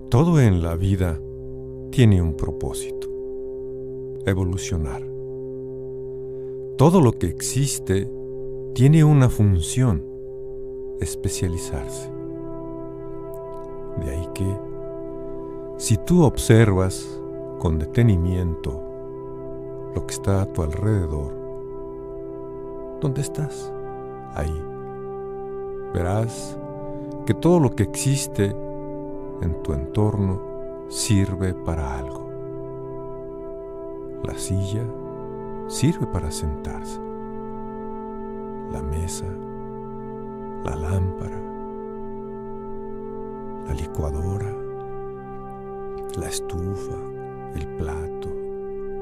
Todo en la vida tiene un propósito: evolucionar. Todo lo que existe tiene una función: especializarse. De ahí que, si tú observas con detenimiento lo que está a tu alrededor, ¿dónde estás? Ahí. Verás que todo lo que existe en tu entorno sirve para algo. La silla sirve para sentarse. La mesa, la lámpara, la licuadora, la estufa, el plato,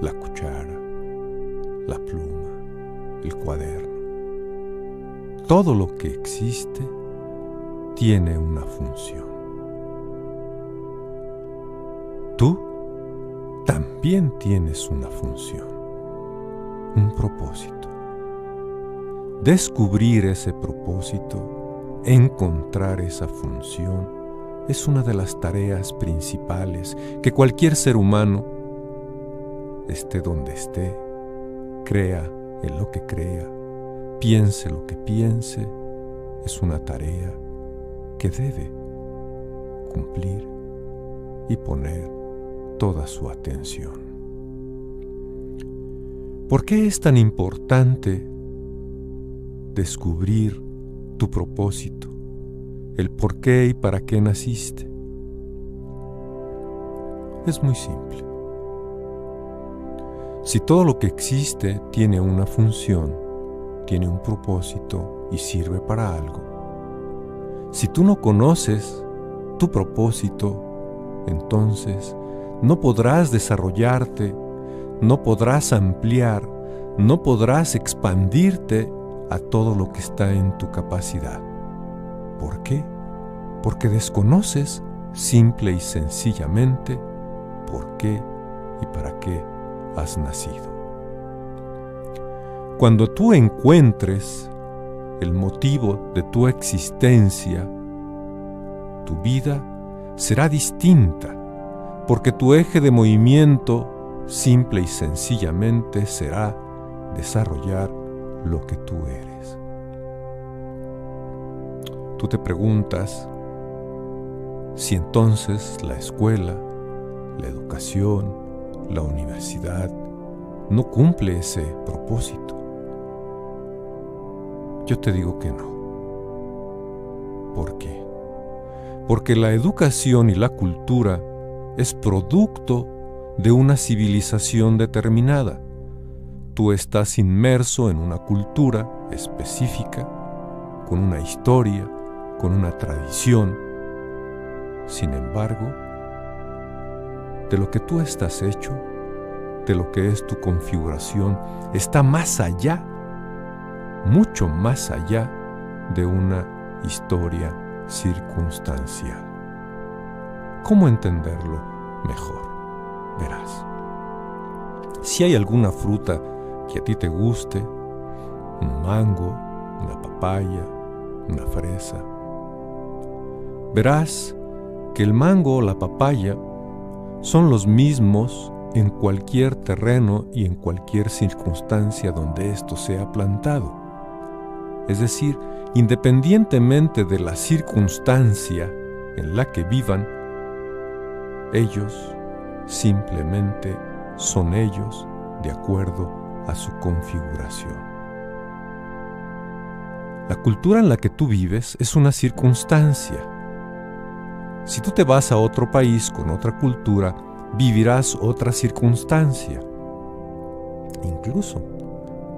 la cuchara, la pluma, el cuaderno. Todo lo que existe tiene una función. Tú también tienes una función, un propósito. Descubrir ese propósito, encontrar esa función, es una de las tareas principales que cualquier ser humano, esté donde esté, crea en lo que crea, piense lo que piense, es una tarea que debe cumplir y poner toda su atención. ¿Por qué es tan importante descubrir tu propósito, el por qué y para qué naciste? Es muy simple. Si todo lo que existe tiene una función, tiene un propósito y sirve para algo, si tú no conoces tu propósito, entonces no podrás desarrollarte, no podrás ampliar, no podrás expandirte a todo lo que está en tu capacidad. ¿Por qué? Porque desconoces simple y sencillamente por qué y para qué has nacido. Cuando tú encuentres el motivo de tu existencia, tu vida será distinta, porque tu eje de movimiento simple y sencillamente será desarrollar lo que tú eres. Tú te preguntas si entonces la escuela, la educación, la universidad no cumple ese propósito. Yo te digo que no. ¿Por qué? Porque la educación y la cultura es producto de una civilización determinada. Tú estás inmerso en una cultura específica, con una historia, con una tradición. Sin embargo, de lo que tú estás hecho, de lo que es tu configuración, está más allá, mucho más allá de una historia circunstancial. ¿Cómo entenderlo mejor? Verás. Si hay alguna fruta que a ti te guste, un mango, una papaya, una fresa, verás que el mango o la papaya son los mismos en cualquier terreno y en cualquier circunstancia donde esto sea plantado. Es decir, independientemente de la circunstancia en la que vivan, ellos simplemente son ellos de acuerdo a su configuración. La cultura en la que tú vives es una circunstancia. Si tú te vas a otro país con otra cultura, vivirás otra circunstancia, incluso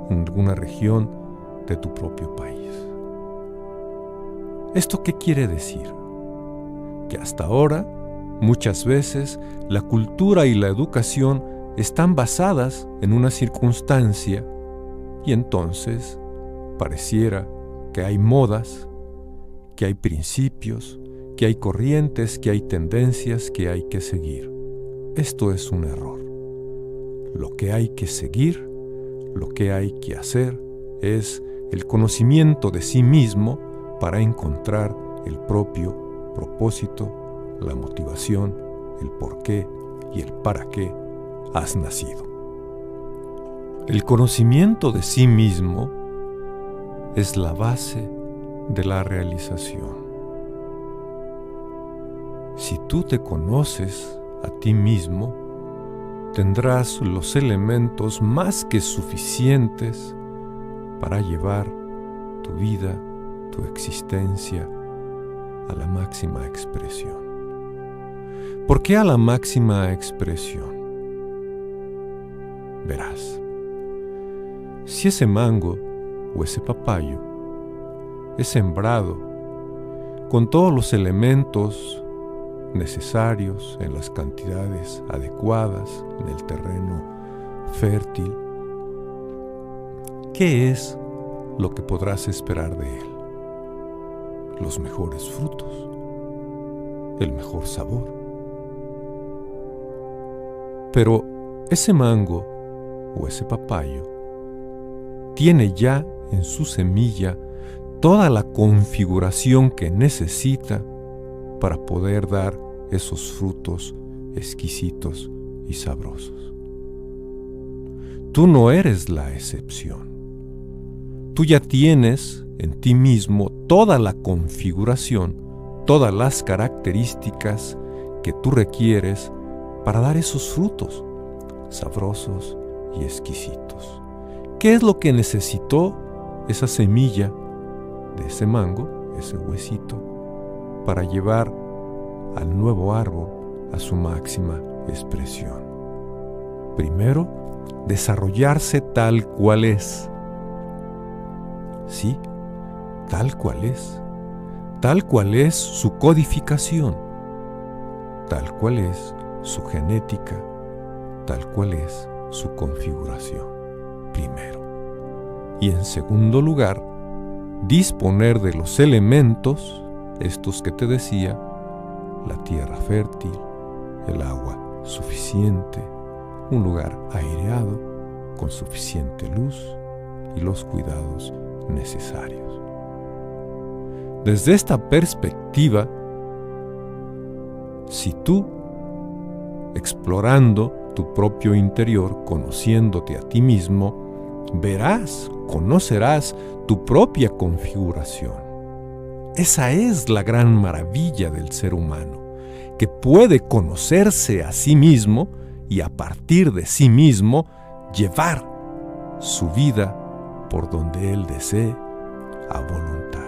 en alguna región de tu propio país. ¿Esto qué quiere decir? Que hasta ahora, muchas veces, la cultura y la educación están basadas en una circunstancia y entonces pareciera que hay modas, que hay principios, que hay corrientes, que hay tendencias que hay que seguir. Esto es un error. Lo que hay que seguir, lo que hay que hacer es el conocimiento de sí mismo para encontrar el propio propósito, la motivación, el por qué y el para qué has nacido. El conocimiento de sí mismo es la base de la realización. Si tú te conoces a ti mismo, tendrás los elementos más que suficientes para llevar tu vida, tu existencia a la máxima expresión. ¿Por qué a la máxima expresión? Verás, si ese mango o ese papayo es sembrado con todos los elementos necesarios en las cantidades adecuadas en el terreno fértil, ¿qué es lo que podrás esperar de él? Los mejores frutos, el mejor sabor. Pero ese mango o ese papayo tiene ya en su semilla toda la configuración que necesita para poder dar esos frutos exquisitos y sabrosos. Tú no eres la excepción. Tú ya tienes en ti mismo toda la configuración, todas las características que tú requieres para dar esos frutos sabrosos y exquisitos. ¿Qué es lo que necesitó esa semilla de ese mango, ese huesito, para llevar al nuevo árbol a su máxima expresión? Primero, desarrollarse tal cual es. Sí, tal cual es su codificación, tal cual es su genética, tal cual es su configuración, primero. Y en segundo lugar, disponer de los elementos, estos que te decía, la tierra fértil, el agua suficiente, un lugar aireado con suficiente luz y los cuidados necesarios. Desde esta perspectiva, si tú, explorando tu propio interior, conociéndote a ti mismo, verás, conocerás tu propia configuración. Esa es la gran maravilla del ser humano, que puede conocerse a sí mismo y a partir de sí mismo llevar su vida por donde él desee a voluntad.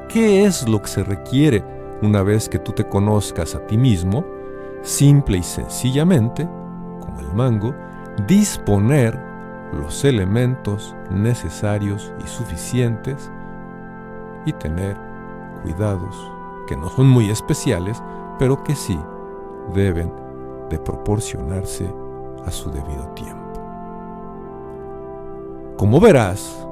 ¿Qué es lo que se requiere una vez que tú te conozcas a ti mismo? Simple y sencillamente, como el mango, disponer los elementos necesarios y suficientes y tener cuidados que no son muy especiales, pero que sí deben de proporcionarse a su debido tiempo. Como verás,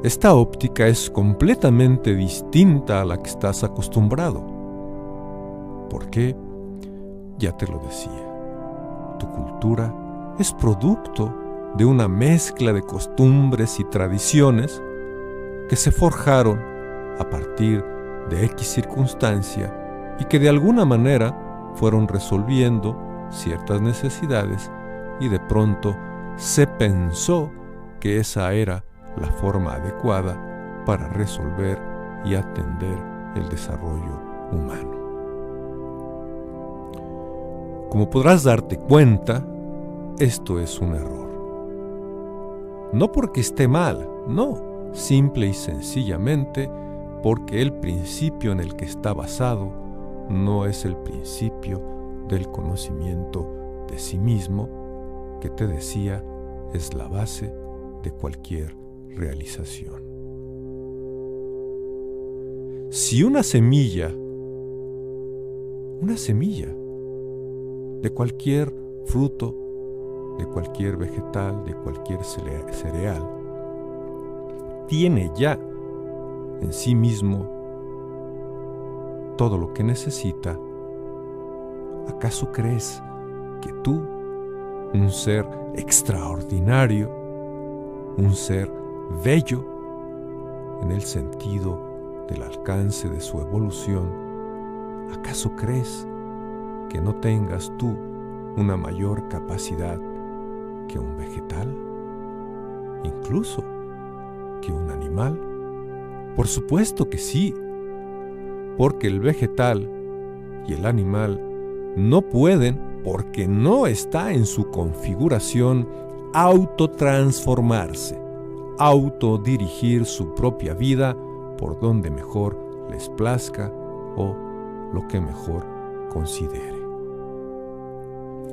esta óptica es completamente distinta a la que estás acostumbrado. ¿Por qué? Ya te lo decía, tu cultura es producto de una mezcla de costumbres y tradiciones que se forjaron a partir de X circunstancia y que de alguna manera fueron resolviendo ciertas necesidades y de pronto se pensó que esa era la forma adecuada para resolver y atender el desarrollo humano. Como podrás darte cuenta, esto es un error. No porque esté mal, no, simple y sencillamente porque el principio en el que está basado no es el principio del conocimiento de sí mismo, que te decía es la base de cualquier realización. Si una semilla de cualquier fruto, de cualquier vegetal, de cualquier cereal, tiene ya en sí mismo todo lo que necesita, ¿acaso crees que tú, un ser extraordinario, un ser bello, en el sentido del alcance de su evolución, ¿Acaso crees que no tengas tú una mayor capacidad que un vegetal? ¿Incluso que un animal? Por supuesto que sí, porque el vegetal y el animal no pueden, porque no está en su configuración, autotransformarse, autodirigir su propia vida por donde mejor les plazca o lo que mejor considere.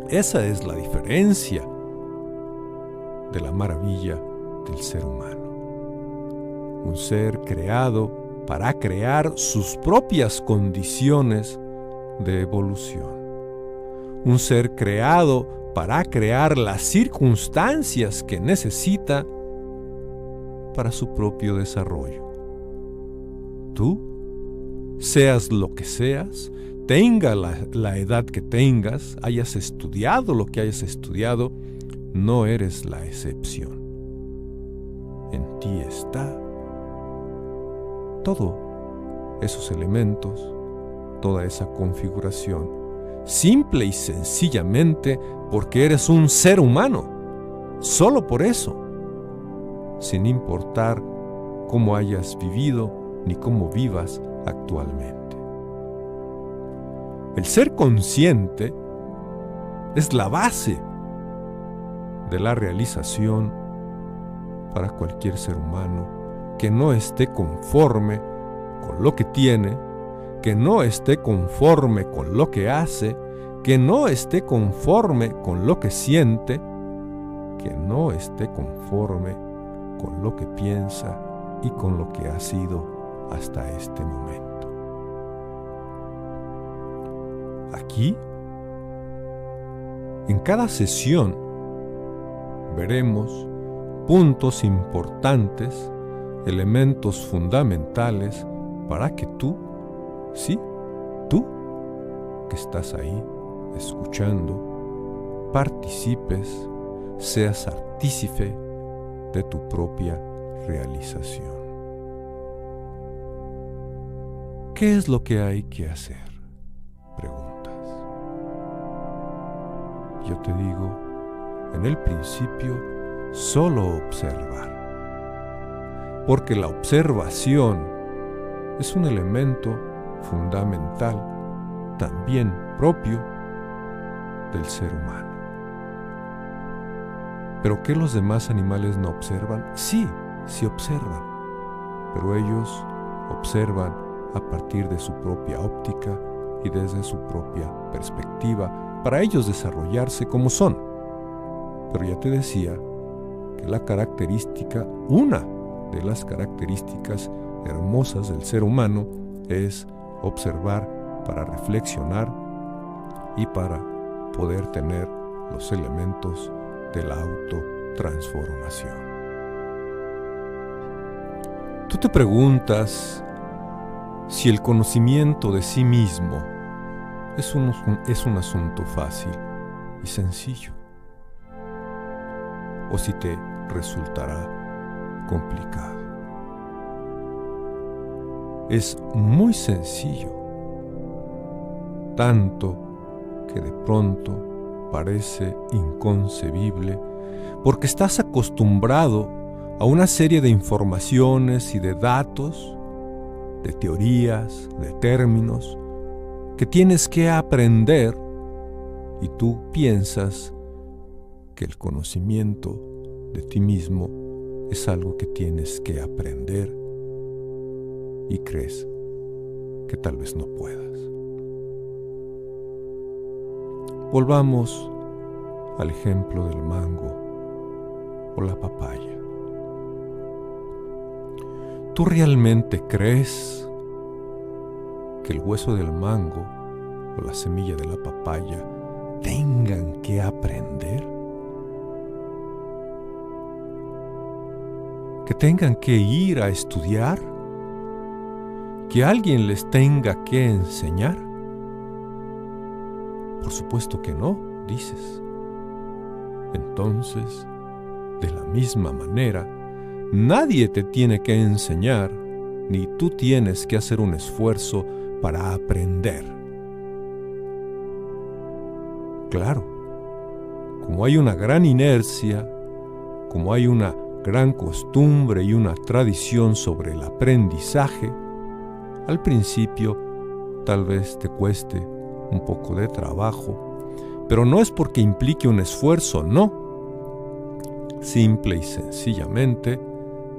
Esa es la diferencia de la maravilla del ser humano. Un ser creado para crear sus propias condiciones de evolución. Un ser creado para crear las circunstancias que necesita para su propio desarrollo. Tú, seas lo que seas, tenga la edad que tengas, hayas estudiado lo que hayas estudiado, no eres la excepción. En ti está todos esos elementos, toda esa configuración, simple y sencillamente porque eres un ser humano, solo por eso, sin importar cómo hayas vivido ni cómo vivas actualmente. El ser consciente es la base de la realización para cualquier ser humano que no esté conforme con lo que tiene, que no esté conforme con lo que hace, que no esté conforme con lo que siente, que no esté conforme con lo que piensa y con lo que ha sido hasta este momento. Aquí, en cada sesión, veremos puntos importantes, elementos fundamentales para que tú, sí, tú que estás ahí escuchando, participes, seas artífice de tu propia realización. ¿Qué es lo que hay que hacer? Preguntas. Yo te digo, en el principio, solo observar. Porque la observación es un elemento fundamental, también propio del ser humano. ¿Pero qué los demás animales no observan? Sí, sí observan, pero ellos observan a partir de su propia óptica y desde su propia perspectiva, para ellos desarrollarse como son. Pero ya te decía que la característica, una de las características hermosas del ser humano es observar para reflexionar y para poder tener los elementos de la autotransformación. Tú te preguntas si el conocimiento de sí mismo es un asunto fácil y sencillo, o si te resultará complicado. Es muy sencillo, tanto que de pronto parece inconcebible, porque estás acostumbrado a una serie de informaciones y de datos, de teorías, de términos, que tienes que aprender, y tú piensas que el conocimiento de ti mismo es algo que tienes que aprender y crees que tal vez no puedas. Volvamos al ejemplo del mango o la papaya. ¿Tú realmente crees que el hueso del mango o la semilla de la papaya tengan que aprender? ¿Que tengan que ir a estudiar? ¿Que alguien les tenga que enseñar? Por supuesto que no, dices. Entonces, de la misma manera, nadie te tiene que enseñar, ni tú tienes que hacer un esfuerzo para aprender. Claro, como hay una gran inercia, como hay una gran costumbre y una tradición sobre el aprendizaje, al principio tal vez te cueste un poco de trabajo, pero no es porque implique un esfuerzo, no. Simple y sencillamente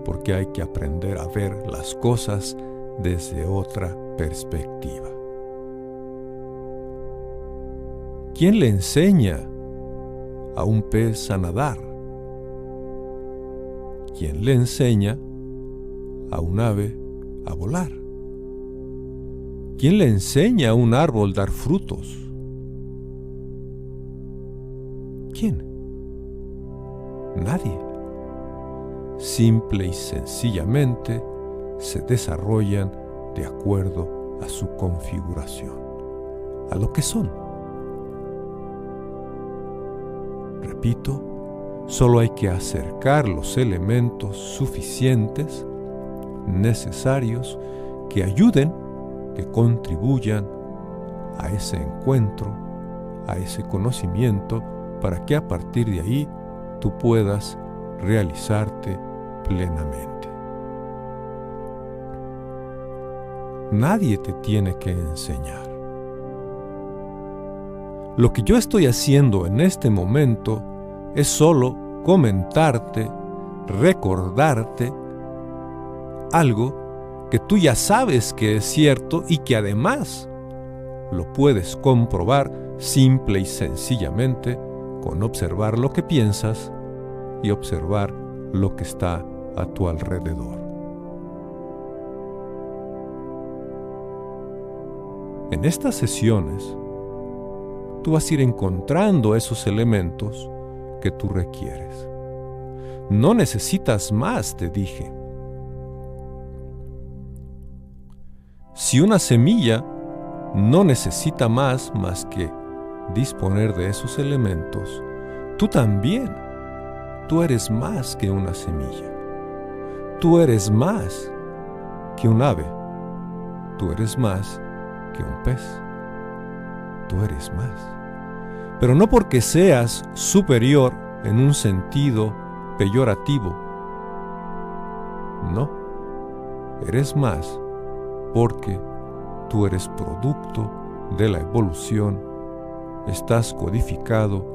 porque hay que aprender a ver las cosas desde otra perspectiva. ¿Quién le enseña a un pez a nadar? ¿Quién le enseña a un ave a volar? ¿Quién le enseña a un árbol a dar frutos? ¿Quién? Nadie. Simple y sencillamente se desarrollan de acuerdo a su configuración, a lo que son. Repito, solo hay que acercar los elementos suficientes, necesarios, que ayuden, que contribuyan a ese encuentro, a ese conocimiento, para que a partir de ahí tú puedas realizarte plenamente. Nadie te tiene que enseñar. Lo que yo estoy haciendo en este momento es solo comentarte, recordarte algo que tú ya sabes que es cierto y que además lo puedes comprobar simple y sencillamente con observar lo que piensas y observar lo que está a tu alrededor. En estas sesiones, tú vas a ir encontrando esos elementos que tú requieres. No necesitas más, te dije. Si una semilla no necesita más que disponer de esos elementos, tú también. Tú eres más que una semilla. Tú eres más que un ave. Tú eres más que un pez. Tú eres más. Pero no porque seas superior en un sentido peyorativo. No. Eres más porque tú eres producto de la evolución. Estás codificado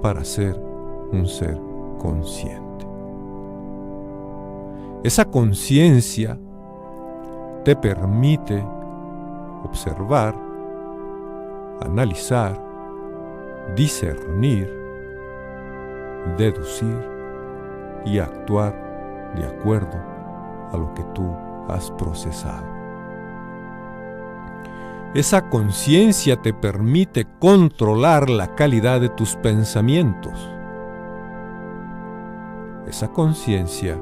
para ser un ser consciente. Esa conciencia te permite observar, analizar, discernir, deducir y actuar de acuerdo a lo que tú has procesado. Esa conciencia te permite controlar la calidad de tus pensamientos. Esa conciencia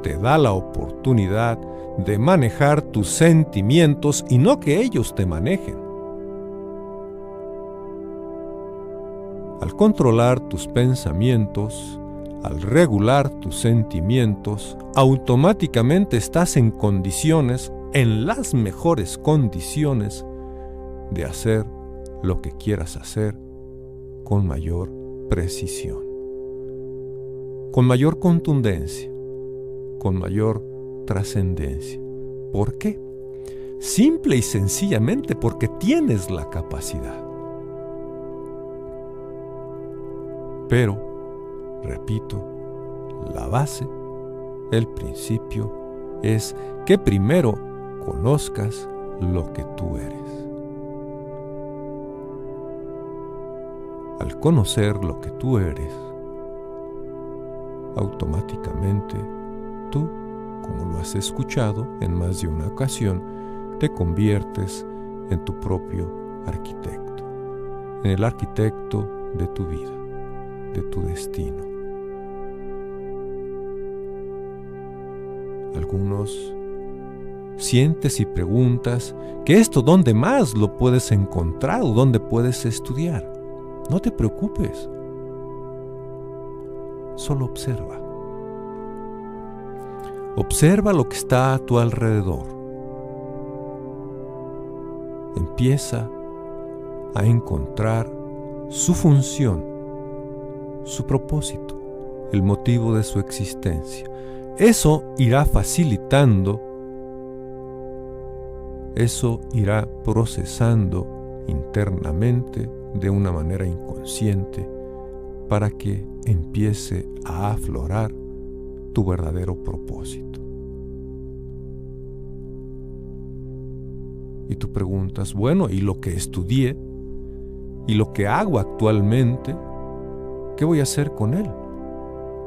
te da la oportunidad de manejar tus sentimientos y no que ellos te manejen. Al controlar tus pensamientos, al regular tus sentimientos, automáticamente estás en condiciones, en las mejores condiciones, de hacer lo que quieras hacer con mayor precisión, con mayor contundencia, con mayor trascendencia. ¿Por qué? Simple y sencillamente porque tienes la capacidad. Pero, repito, la base, el principio, es que primero conozcas lo que tú eres. Al conocer lo que tú eres, automáticamente tú, como lo has escuchado en más de una ocasión, te conviertes en tu propio arquitecto, en el arquitecto de tu vida, de tu destino. Algunos sientes y preguntas que esto ¿dónde más lo puedes encontrar o dónde puedes estudiar? No te preocupes, solo observa. Observa lo que está a tu alrededor. Empieza a encontrar su función, su propósito, el motivo de su existencia. Eso irá facilitando, eso irá procesando internamente de una manera inconsciente para que empiece a aflorar tu verdadero propósito. Y tú preguntas, bueno, ¿y lo que estudié? ¿Y lo que hago actualmente? ¿Qué voy a hacer con él?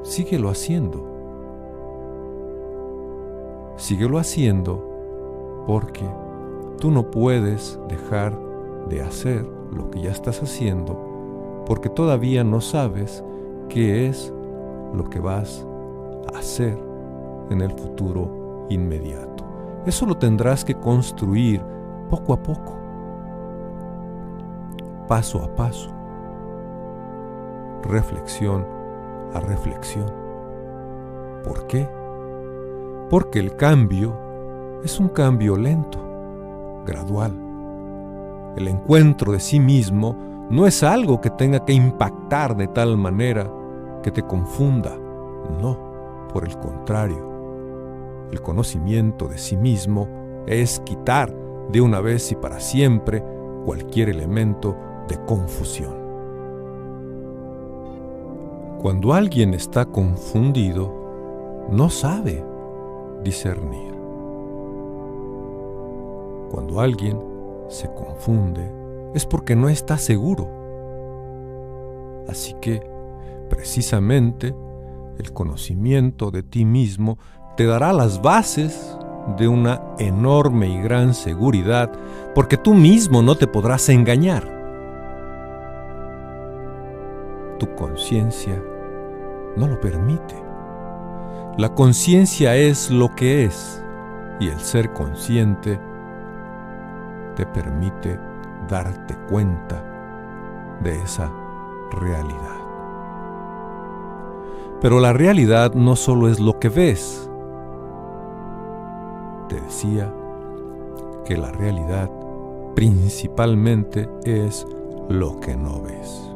Síguelo haciendo. Síguelo haciendo porque tú no puedes dejar de hacer lo que ya estás haciendo porque todavía no sabes qué es lo que vas a hacer en el futuro inmediato. Eso lo tendrás que construir poco a poco, paso a paso, reflexión a reflexión. ¿Por qué? Porque el cambio es un cambio lento, gradual. El encuentro de sí mismo no es algo que tenga que impactar de tal manera que te confunda. No, por el contrario. El conocimiento de sí mismo es quitar de una vez y para siempre cualquier elemento de confusión. Cuando alguien está confundido, no sabe discernir. Cuando alguien se confunde, es porque no está seguro. Así que, precisamente, el conocimiento de ti mismo te dará las bases de una enorme y gran seguridad, porque tú mismo no te podrás engañar. Tu conciencia no lo permite. La conciencia es lo que es, y el ser consciente te permite darte cuenta de esa realidad. Pero la realidad no solo es lo que ves. Te decía que la realidad principalmente es lo que no ves.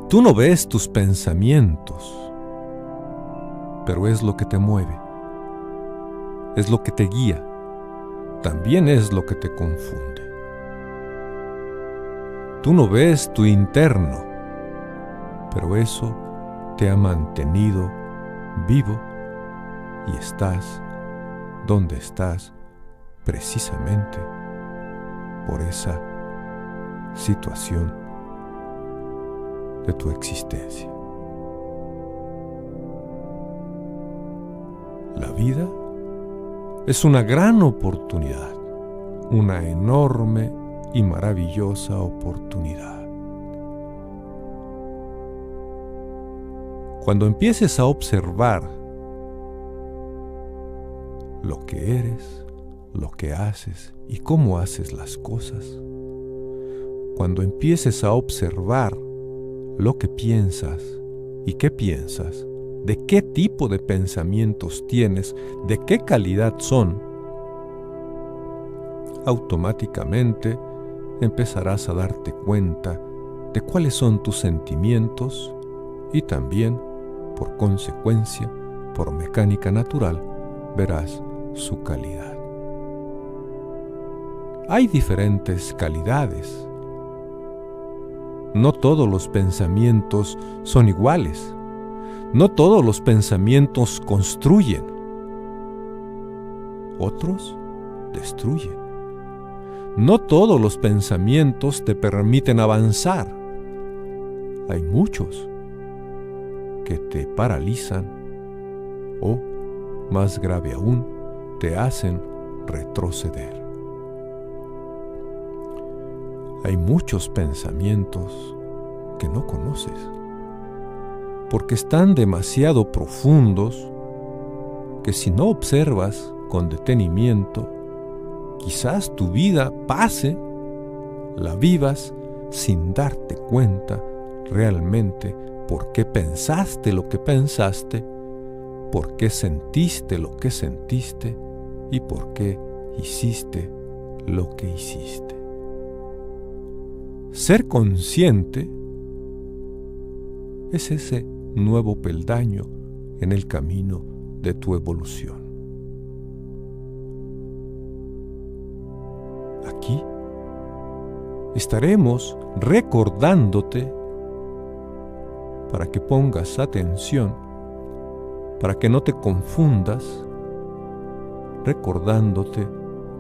Tú no ves tus pensamientos, pero es lo que te mueve, es lo que te guía, también es lo que te confunde. Tú no ves tu interno, pero eso te ha mantenido vivo y estás donde estás precisamente por esa situación de tu existencia. La vida es una gran oportunidad, una enorme y maravillosa oportunidad. Cuando empieces a observar lo que eres, lo que haces y cómo haces las cosas, cuando empieces a observar lo que piensas y qué piensas, de qué tipo de pensamientos tienes, de qué calidad son, automáticamente empezarás a darte cuenta de cuáles son tus sentimientos y también, por consecuencia, por mecánica natural, verás su calidad. Hay diferentes calidades. No todos los pensamientos son iguales. No todos los pensamientos construyen. Otros destruyen. No todos los pensamientos te permiten avanzar. Hay muchos que te paralizan o, más grave aún, te hacen retroceder. Hay muchos pensamientos que no conoces, porque están demasiado profundos que si no observas con detenimiento, quizás tu vida pase, la vivas sin darte cuenta realmente por qué pensaste lo que pensaste, por qué sentiste lo que sentiste y por qué hiciste lo que hiciste. ser consciente es ese nuevo peldaño en el camino de tu evolución. Aquí estaremos recordándote para que pongas atención, para que no te confundas, recordándote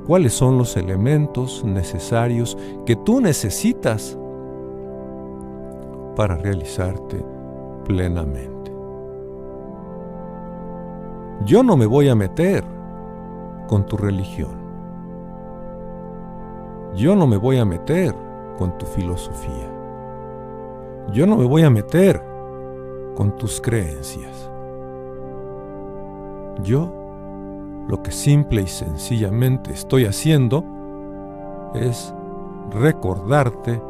cuáles son los elementos necesarios que tú necesitas para realizarte plenamente. Yo no me voy a meter con tu religión. Yo no me voy a meter con tu filosofía. Yo no me voy a meter con tus creencias. Yo lo que simple y sencillamente estoy haciendo es recordarte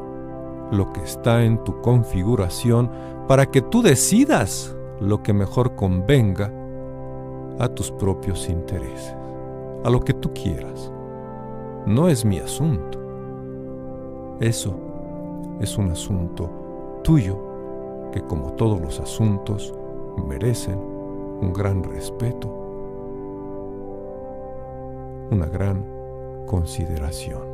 lo que está en tu configuración para que tú decidas lo que mejor convenga a tus propios intereses, a lo que tú quieras. No es mi asunto. Eso es un asunto tuyo que, como todos los asuntos, merecen un gran respeto, una gran consideración.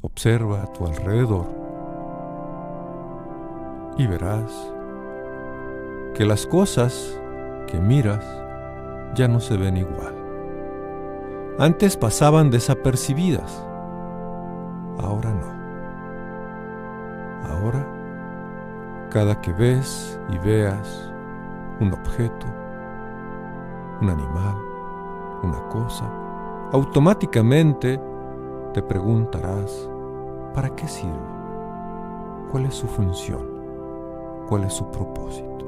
Observa a tu alrededor y verás que las cosas que miras ya no se ven igual. Antes pasaban desapercibidas, ahora no. Ahora, cada que ves y veas un objeto, un animal, una cosa, automáticamente te preguntarás, ¿para qué sirve? ¿Cuál es su función? ¿Cuál es su propósito?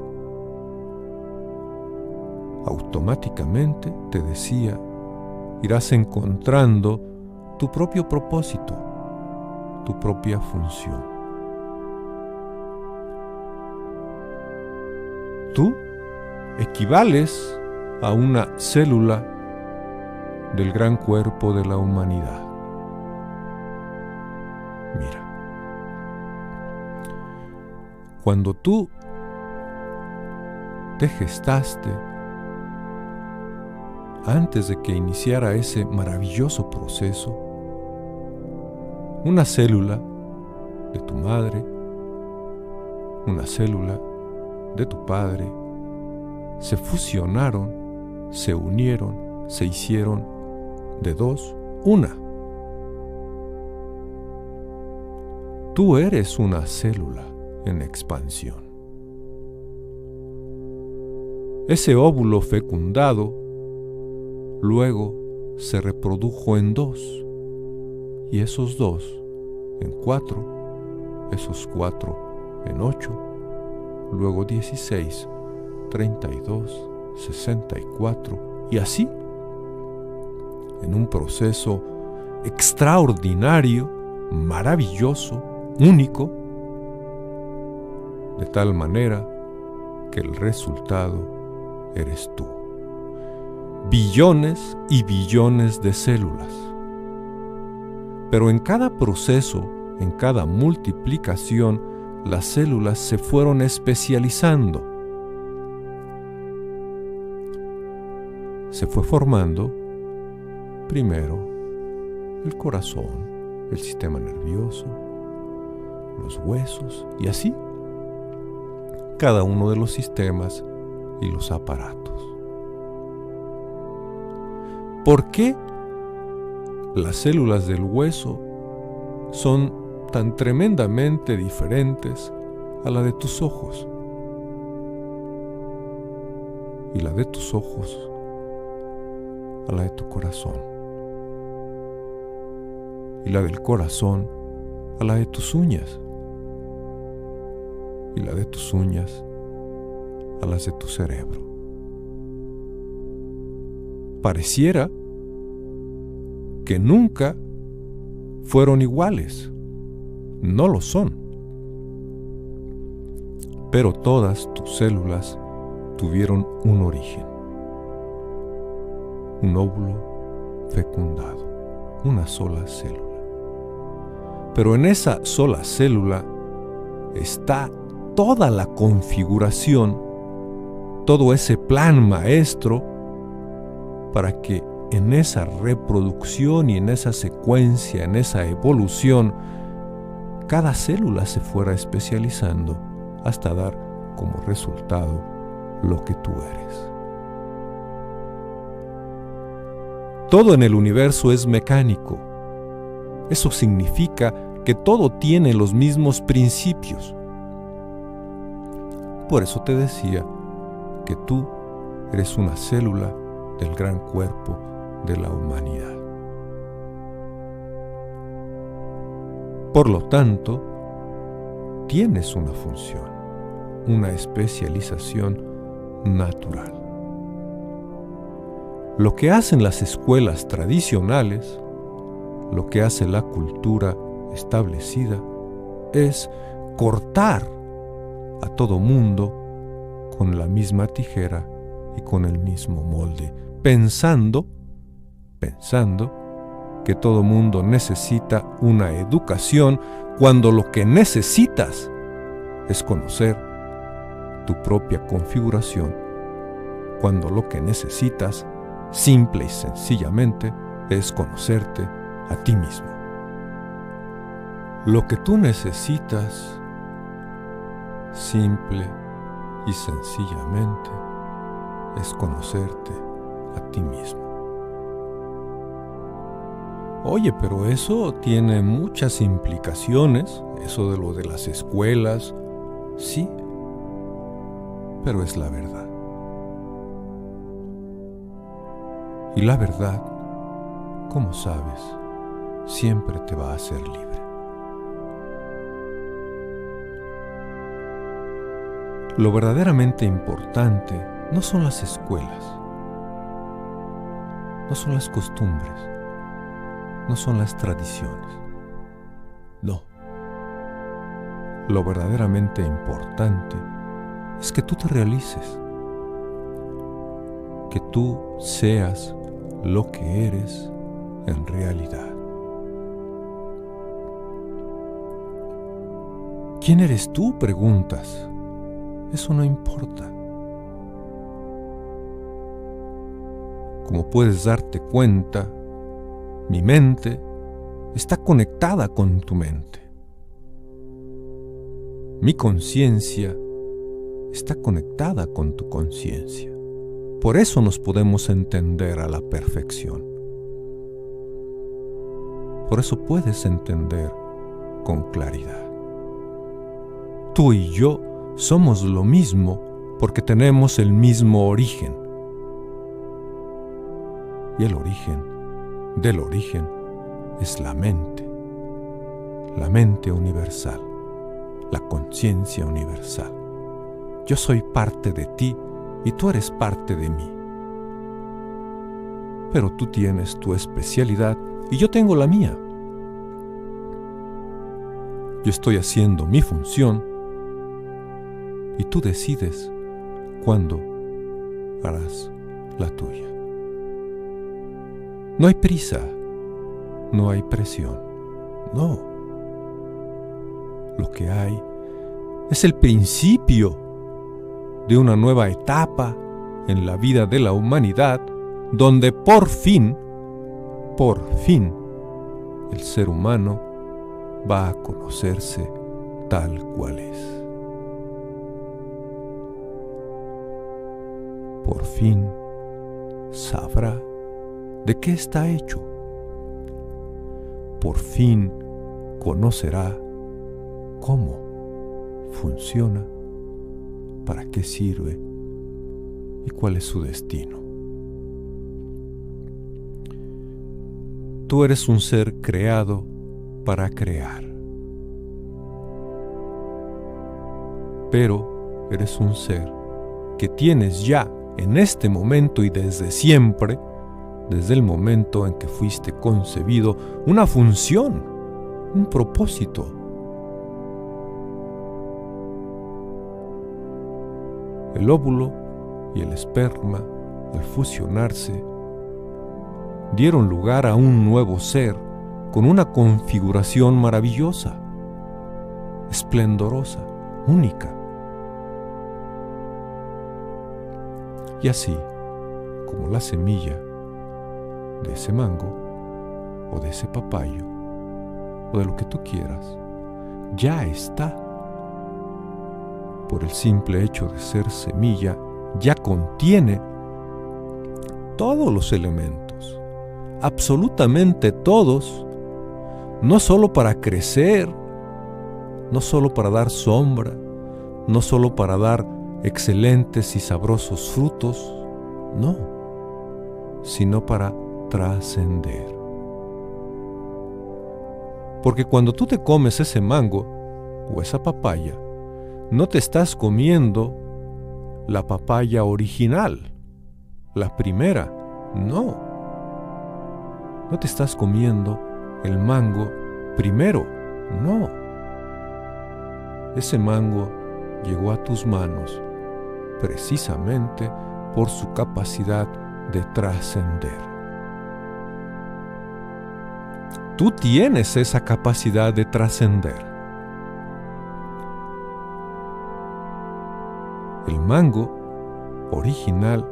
Automáticamente, te decía, irás encontrando tu propio propósito, tu propia función. Tú equivales a una célula del gran cuerpo de la humanidad. Mira, cuando tú te gestaste, antes de que iniciara ese maravilloso proceso, una célula de tu madre, una célula de tu padre, se fusionaron, se unieron, se hicieron de dos, una. Tú eres una célula en expansión. Ese óvulo fecundado luego se reprodujo en dos, y esos dos en 4, esos 4 en 8, luego 16, 32, 64, y así, en un proceso extraordinario, maravilloso, único, de tal manera que el resultado eres tú. Billones y billones de células. Pero en cada proceso, en cada multiplicación, las células se fueron especializando. Se fue formando primero el corazón, el sistema nervioso, los huesos y así cada uno de los sistemas y los aparatos. ¿Por qué las células del hueso son tan tremendamente diferentes a la de tus ojos? Y la de tus ojos a la de tu corazón. Y la del corazón a la de tus uñas. Y la de tus uñas a las de tu cerebro. Pareciera que nunca fueron iguales. No lo son. Pero todas tus células tuvieron un origen. Un óvulo fecundado, una sola célula. Pero en esa sola célula está toda la configuración, todo ese plan maestro para que en esa reproducción y en esa secuencia, en esa evolución, cada célula se fuera especializando hasta dar como resultado lo que tú eres. Todo en el universo es mecánico. Eso significa que todo tiene los mismos principios. Por eso te decía que tú eres una célula del gran cuerpo de la humanidad. Por lo tanto, tienes una función, una especialización natural. Lo que hacen las escuelas tradicionales, lo que hace la cultura establecida, es cortar a todo mundo con la misma tijera y con el mismo molde, pensando que todo mundo necesita una educación, cuando lo que necesitas es conocer tu propia configuración, cuando lo que necesitas, simple y sencillamente, es conocerte a ti mismo. Lo que tú necesitas, simple y sencillamente, es conocerte a ti mismo. Oye, pero eso tiene muchas implicaciones, eso de lo de las escuelas, sí, pero es la verdad. Y la verdad, como sabes, siempre te va a hacer libre. Lo verdaderamente importante no son las escuelas, no son las costumbres, no son las tradiciones. No. Lo verdaderamente importante es que tú te realices, que tú seas lo que eres en realidad. ¿Quién eres tú?, preguntas. Eso no importa. Como puedes darte cuenta, mi mente está conectada con tu mente. Mi conciencia está conectada con tu conciencia. Por eso nos podemos entender a la perfección. Por eso puedes entender con claridad. Tú y yo somos lo mismo porque tenemos el mismo origen. Y el origen del origen es la mente universal, la conciencia universal. Yo soy parte de ti y tú eres parte de mí. Pero tú tienes tu especialidad y yo tengo la mía. Yo estoy haciendo mi función y tú decides cuándo harás la tuya. No hay prisa, no hay presión, no. Lo que hay es el principio de una nueva etapa en la vida de la humanidad, donde por fin, el ser humano va a conocerse tal cual es. Por fin sabrá de qué está hecho. Por fin conocerá cómo funciona, para qué sirve y cuál es su destino. Tú eres un ser creado para crear, pero eres un ser que tienes ya en este momento y desde siempre, desde el momento en que fuiste concebido, una función, un propósito. El óvulo y el esperma, al fusionarse, dieron lugar a un nuevo ser con una configuración maravillosa, esplendorosa, única. Y así, como la semilla de ese mango, o de ese papayo, o de lo que tú quieras, ya está. Por el simple hecho de ser semilla, ya contiene todos los elementos, absolutamente todos, no solo para crecer, no solo para dar sombra, no solo para dar excelentes y sabrosos frutos, no, sino para trascender. Porque cuando tú te comes ese mango o esa papaya, no te estás comiendo la papaya original, la primera, no. No te estás comiendo el mango primero, no. Ese mango llegó a tus manos precisamente por su capacidad de trascender. Tú tienes esa capacidad de trascender. El mango original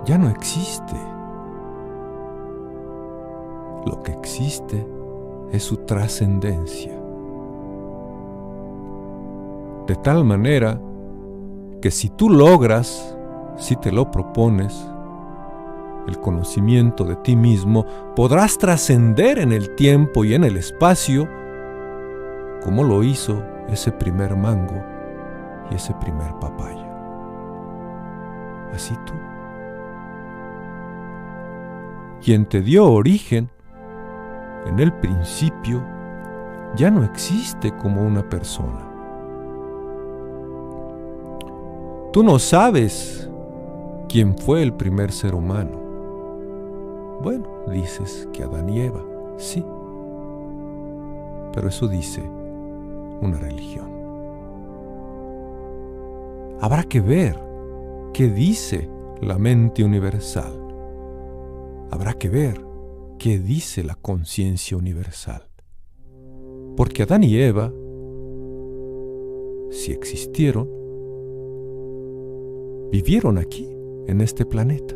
ya no existe. Lo que existe es su trascendencia. De tal manera que si tú logras, si te lo propones, el conocimiento de ti mismo, podrás trascender en el tiempo y en el espacio, como lo hizo ese primer mango y ese primer papaya. Así tú. Quien te dio origen en el principio ya no existe como una persona. Tú no sabes quién fue el primer ser humano. Bueno, dices que Adán y Eva, sí, pero eso dice una religión. Habrá que ver qué dice la mente universal. Habrá que ver qué dice la conciencia universal. Porque Adán y Eva, si existieron, vivieron aquí, en este planeta.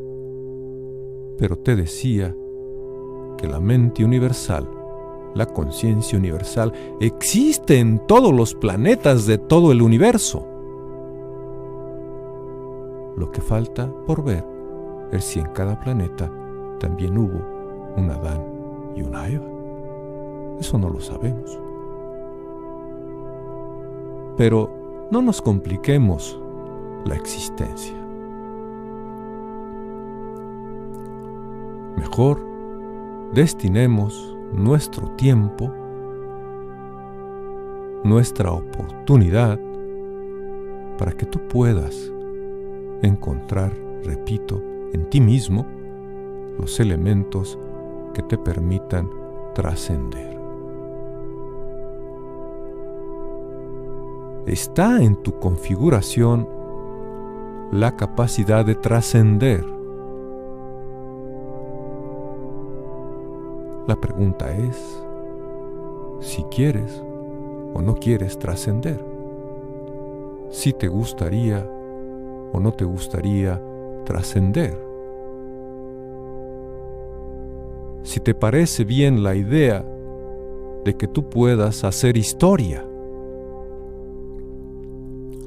Pero te decía que la mente universal, la conciencia universal, existe en todos los planetas de todo el universo. Lo que falta por ver es si en cada planeta también hubo un Adán y una Eva. Eso no lo sabemos. Pero no nos compliquemos la existencia. Mejor destinemos nuestro tiempo, nuestra oportunidad, para que tú puedas encontrar, repito, en ti mismo los elementos que te permitan trascender. Está en tu configuración la capacidad de trascender. La pregunta es si quieres o no quieres trascender, si te gustaría o no te gustaría trascender, si te parece bien la idea de que tú puedas hacer historia.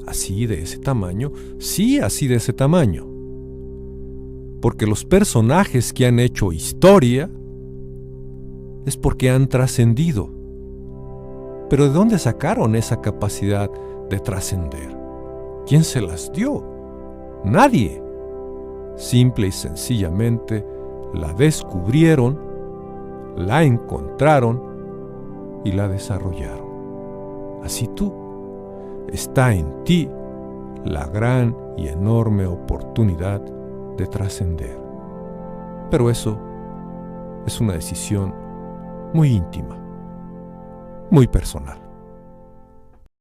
Así de ese tamaño, sí, así de ese tamaño. Porque los personajes que han hecho historia es porque han trascendido. Pero ¿de dónde sacaron esa capacidad de trascender? ¿Quién se las dio? Nadie. Simple y sencillamente la descubrieron, la encontraron y la desarrollaron. Así tú. Está en ti la gran y enorme oportunidad de trascender. Pero eso es una decisión muy íntima, muy personal.